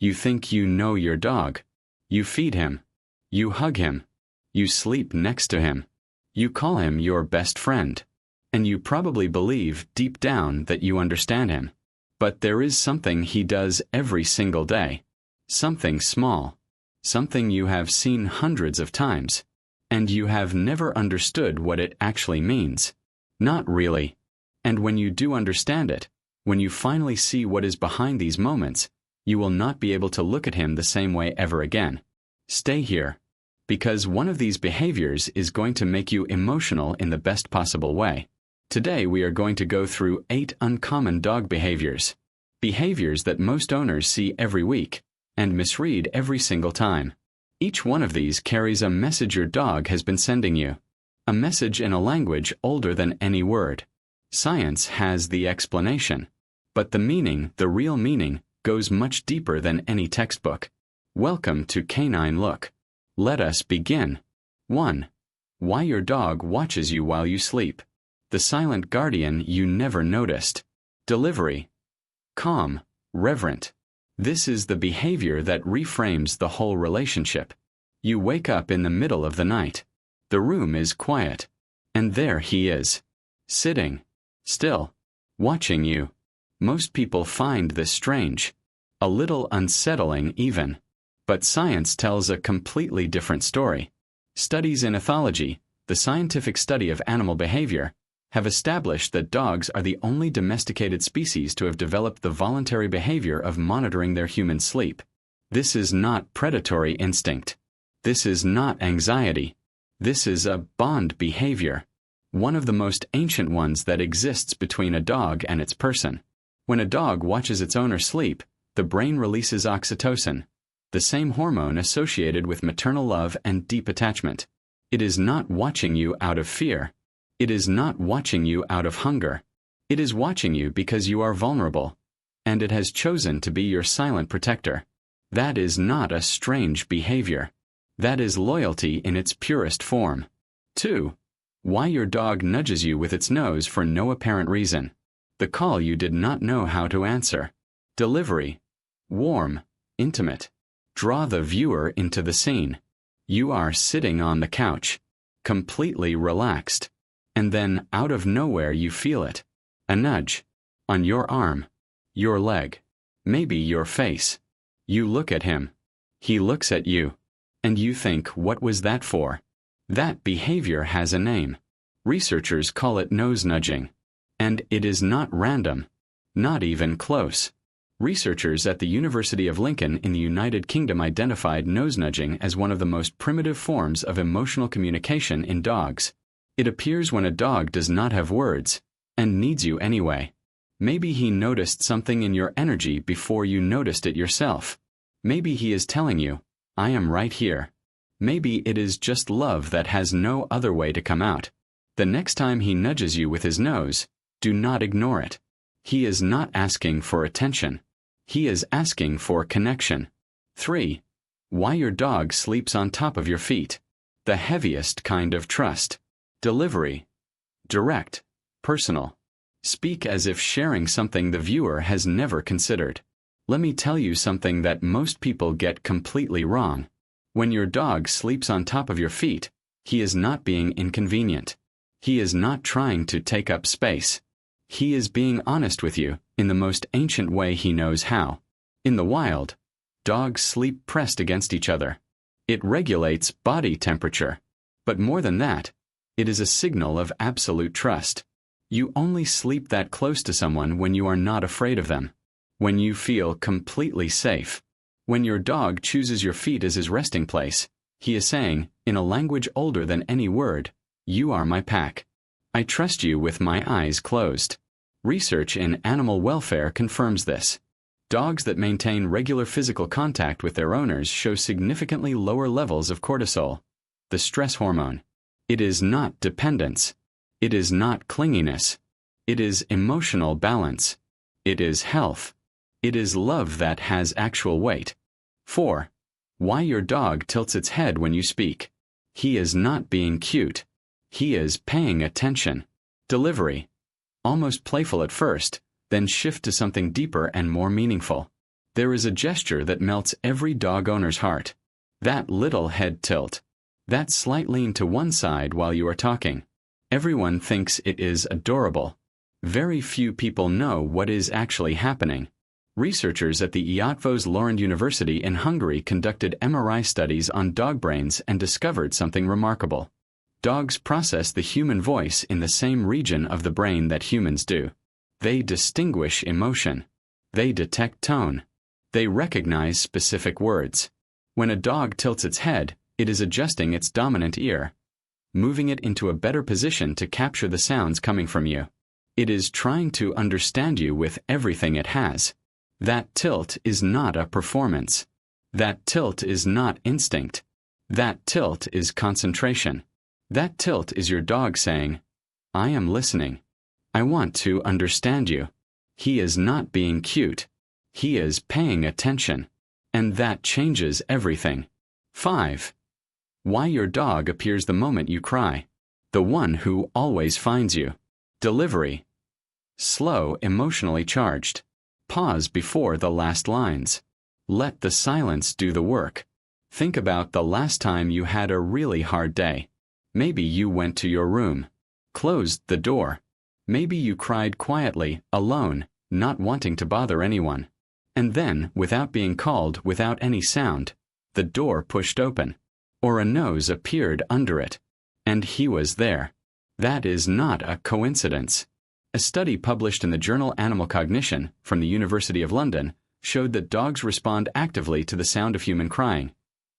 You think you know your dog. You feed him. You hug him. You sleep next to him. You call him your best friend. And you probably believe deep down that you understand him. But there is something he does every single day. Something small. Something you have seen hundreds of times. And you have never understood what it actually means. Not really. And when you do understand it, when you finally see what is behind these moments, you will not be able to look at him the same way ever again. Stay here. Because one of these behaviors is going to make you emotional in the best possible way. Today we are going to go through 8 uncommon dog behaviors. Behaviors that most owners see every week, and misread every single time. Each one of these carries a message your dog has been sending you. A message in a language older than any word. Science has the explanation. But the meaning, the real meaning, goes much deeper than any textbook. Welcome to Canine Look. Let us begin. 1. Why your dog watches you while you sleep. The silent guardian you never noticed. Delivery. Calm, reverent. This is the behavior that reframes the whole relationship. You wake up in the middle of the night. The room is quiet. And there he is. Sitting. Still. Watching you. Most people find this strange. A little unsettling even. But science tells a completely different story. Studies in ethology, the scientific study of animal behavior, have established that dogs are the only domesticated species to have developed the voluntary behavior of monitoring their human sleep. This is not predatory instinct. This is not anxiety. This is a bond behavior. One of the most ancient ones that exists between a dog and its person. When a dog watches its owner sleep, the brain releases oxytocin, the same hormone associated with maternal love and deep attachment. It is not watching you out of fear. It is not watching you out of hunger. It is watching you because you are vulnerable. And it has chosen to be your silent protector. That is not a strange behavior. That is loyalty in its purest form. 2. Why your dog nudges you with its nose for no apparent reason. The call you did not know how to answer. Delivery. Warm, intimate. Draw the viewer into the scene. You are sitting on the couch, completely relaxed. And then, out of nowhere, you feel it. A nudge. On your arm. Your leg. Maybe your face. You look at him. He looks at you. And you think, what was that for? That behavior has a name. Researchers call it nose nudging. And it is not random. Not even close. Researchers at the University of Lincoln in the United Kingdom identified nose nudging as one of the most primitive forms of emotional communication in dogs. It appears when a dog does not have words, and needs you anyway. Maybe he noticed something in your energy before you noticed it yourself. Maybe he is telling you, I am right here. Maybe it is just love that has no other way to come out. The next time he nudges you with his nose, do not ignore it. He is not asking for attention. He is asking for connection. 3. Why your dog sleeps on top of your feet. The heaviest kind of trust. Delivery. Direct. Personal. Speak as if sharing something the viewer has never considered. Let me tell you something that most people get completely wrong. When your dog sleeps on top of your feet, he is not being inconvenient. He is not trying to take up space. He is being honest with you in the most ancient way he knows how. In the wild, dogs sleep pressed against each other. It regulates body temperature. But more than that, it is a signal of absolute trust. You only sleep that close to someone when you are not afraid of them. When you feel completely safe. When your dog chooses your feet as his resting place, he is saying, in a language older than any word, you are my pack. I trust you with my eyes closed. Research in animal welfare confirms this. Dogs that maintain regular physical contact with their owners show significantly lower levels of cortisol, the stress hormone. It is not dependence. It is not clinginess. It is emotional balance. It is health. It is love that has actual weight. 4. Why your dog tilts its head when you speak. He is not being cute. He is paying attention. Delivery. Almost playful at first, then shift to something deeper and more meaningful. There is a gesture that melts every dog owner's heart. That little head tilt. That slight lean to one side while you are talking. Everyone thinks it is adorable. Very few people know what is actually happening. Researchers at the Eötvös Loránd University in Hungary conducted MRI studies on dog brains and discovered something remarkable. Dogs process the human voice in the same region of the brain that humans do. They distinguish emotion. They detect tone. They recognize specific words. When a dog tilts its head, it is adjusting its dominant ear, moving it into a better position to capture the sounds coming from you. It is trying to understand you with everything it has. That tilt is not a performance. That tilt is not instinct. That tilt is concentration. That tilt is your dog saying, I am listening. I want to understand you. He is not being cute. He is paying attention. And that changes everything. 5. Why your dog appears the moment you cry. The one who always finds you. Delivery. Slow, emotionally charged. Pause before the last lines. Let the silence do the work. Think about the last time you had a really hard day. Maybe you went to your room, closed the door. Maybe you cried quietly, alone, not wanting to bother anyone. And then, without being called, without any sound, the door pushed open, or a nose appeared under it, and he was there. That is not a coincidence. A study published in the journal Animal Cognition from the University of London showed that dogs respond actively to the sound of human crying,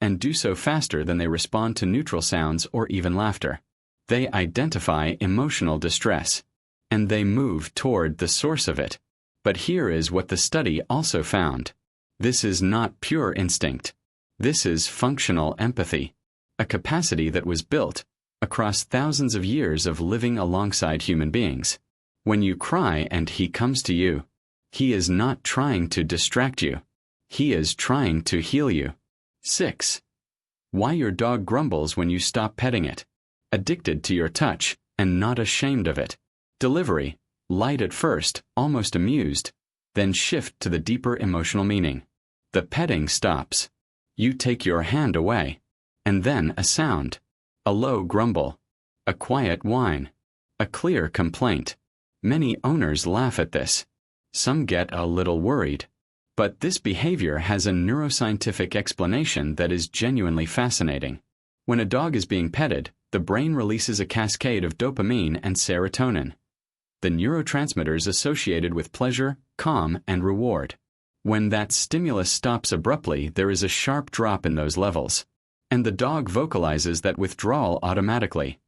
and do so faster than they respond to neutral sounds or even laughter. They identify emotional distress, and they move toward the source of it. But here is what the study also found. This is not pure instinct. This is functional empathy, a capacity that was built across thousands of years of living alongside human beings. When you cry and he comes to you, he is not trying to distract you. He is trying to heal you. 6. Why your dog grumbles when you stop petting it. Addicted to your touch and not ashamed of it. Delivery. Light at first, almost amused, then shift to the deeper emotional meaning. The petting stops. You take your hand away. And then a sound. A low grumble. A quiet whine. A clear complaint. Many owners laugh at this. Some get a little worried. But this behavior has a neuroscientific explanation that is genuinely fascinating. When a dog is being petted, the brain releases a cascade of dopamine and serotonin, the neurotransmitters associated with pleasure, calm, and reward. When that stimulus stops abruptly, there is a sharp drop in those levels, and the dog vocalizes that withdrawal automatically,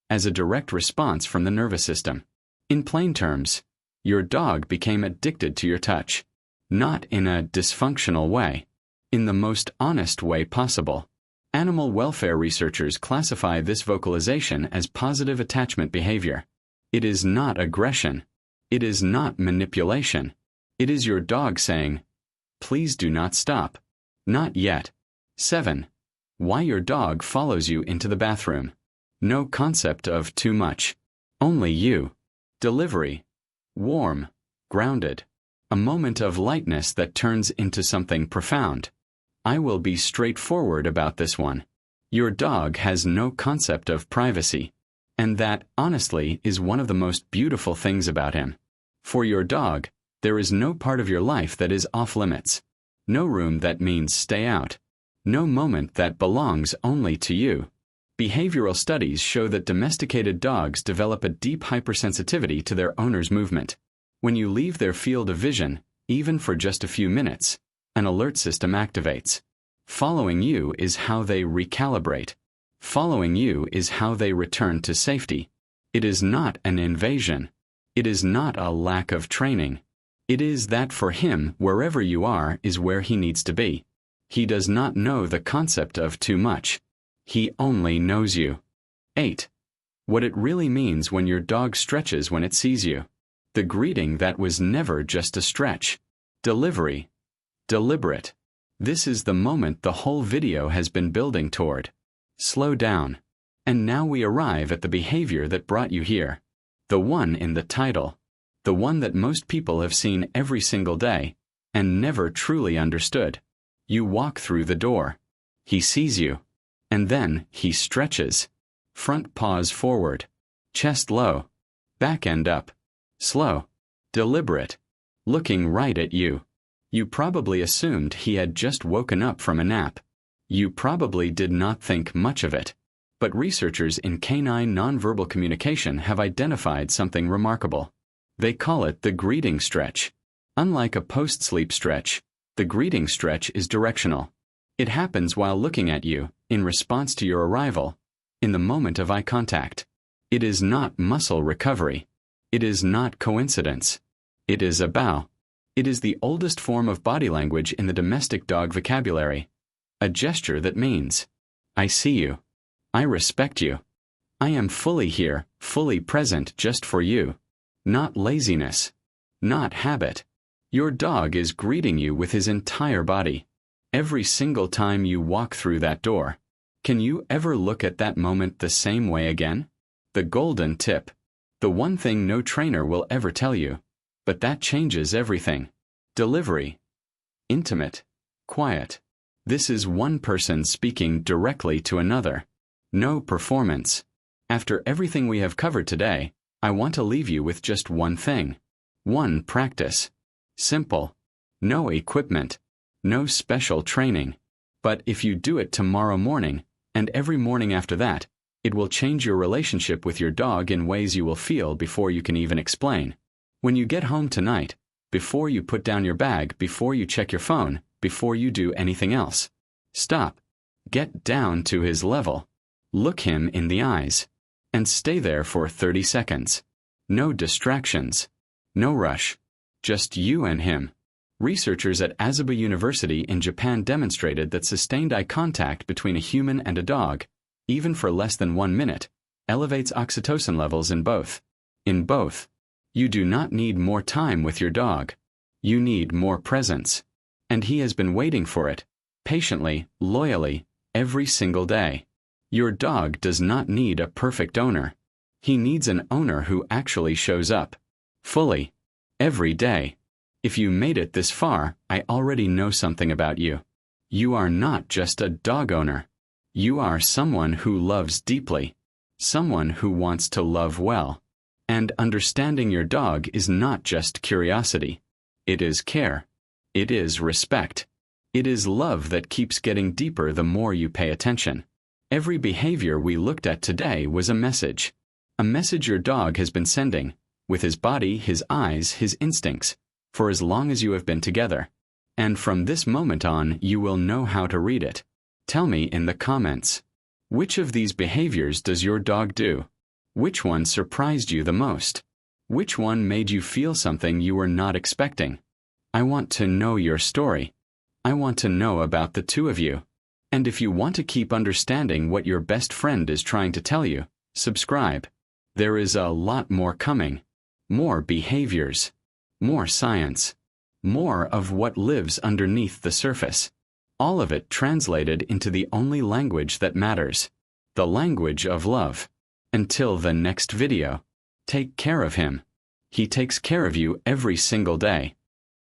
as a direct response from the nervous system. In plain terms, your dog became addicted to your touch, not in a dysfunctional way, in the most honest way possible. Animal welfare researchers classify this vocalization as positive attachment behavior. It is not aggression. It is not manipulation. It is your dog saying, please do not stop. Not yet. 7. Why your dog follows you into the bathroom. No concept of too much. Only you. Delivery. Warm. Grounded. A moment of lightness that turns into something profound. I will be straightforward about this one. Your dog has no concept of privacy. And that, honestly, is one of the most beautiful things about him. For your dog, there is no part of your life that is off limits. No room that means stay out. No moment that belongs only to you. Behavioral studies show that domesticated dogs develop a deep hypersensitivity to their owner's movement. When you leave their field of vision, even for just a few minutes, an alert system activates. Following you is how they recalibrate. Following you is how they return to safety. It is not an invasion. It is not a lack of training. It is that for him, wherever you are is where he needs to be. He does not know the concept of too much. He only knows you. 8. What it really means when your dog stretches when it sees you. The greeting that was never just a stretch. Delivery. Deliberate. This is the moment the whole video has been building toward. Slow down. And now we arrive at the behavior that brought you here. The one in the title. The one that most people have seen every single day, and never truly understood. You walk through the door. He sees you. And then he stretches. Front paws forward. Chest low. Back end up. Slow. Deliberate. Looking right at you. You probably assumed he had just woken up from a nap. You probably did not think much of it. But researchers in canine nonverbal communication have identified something remarkable. They call it the greeting stretch. Unlike a post-sleep stretch, the greeting stretch is directional. It happens while looking at you, in response to your arrival, in the moment of eye contact. It is not muscle recovery. It is not coincidence. It is a bow. It is the oldest form of body language in the domestic dog vocabulary. A gesture that means, I see you. I respect you. I am fully here, fully present just for you. Not laziness. Not habit. Your dog is greeting you with his entire body. Every single time you walk through that door. Can you ever look at that moment the same way again? The golden tip. The one thing no trainer will ever tell you. But that changes everything. Delivery. Intimate. Quiet. This is one person speaking directly to another. No performance. After everything we have covered today, I want to leave you with just one thing. One practice. Simple. No equipment. No special training. But if you do it tomorrow morning, and every morning after that, it will change your relationship with your dog in ways you will feel before you can even explain. When you get home tonight, before you put down your bag, before you check your phone, before you do anything else, stop. Get down to his level. Look him in the eyes. And stay there for 30 seconds. No distractions. No rush. Just you and him. Researchers at Azuba University in Japan demonstrated that sustained eye contact between a human and a dog, even for less than 1 minute, elevates oxytocin levels in both. In both. You do not need more time with your dog. You need more presence. And he has been waiting for it, patiently, loyally, every single day. Your dog does not need a perfect owner. He needs an owner who actually shows up. Fully. Every day. If you made it this far, I already know something about you. You are not just a dog owner. You are someone who loves deeply. Someone who wants to love well. And understanding your dog is not just curiosity. It is care. It is respect. It is love that keeps getting deeper the more you pay attention. Every behavior we looked at today was a message. A message your dog has been sending, with his body, his eyes, his instincts, for as long as you have been together. And from this moment on, you will know how to read it. Tell me in the comments. Which of these behaviors does your dog do? Which one surprised you the most? Which one made you feel something you were not expecting? I want to know your story. I want to know about the two of you. And if you want to keep understanding what your best friend is trying to tell you, subscribe. There is a lot more coming. More behaviors. More science. More of what lives underneath the surface. All of it translated into the only language that matters. The language of love. Until the next video. Take care of him. He takes care of you every single day.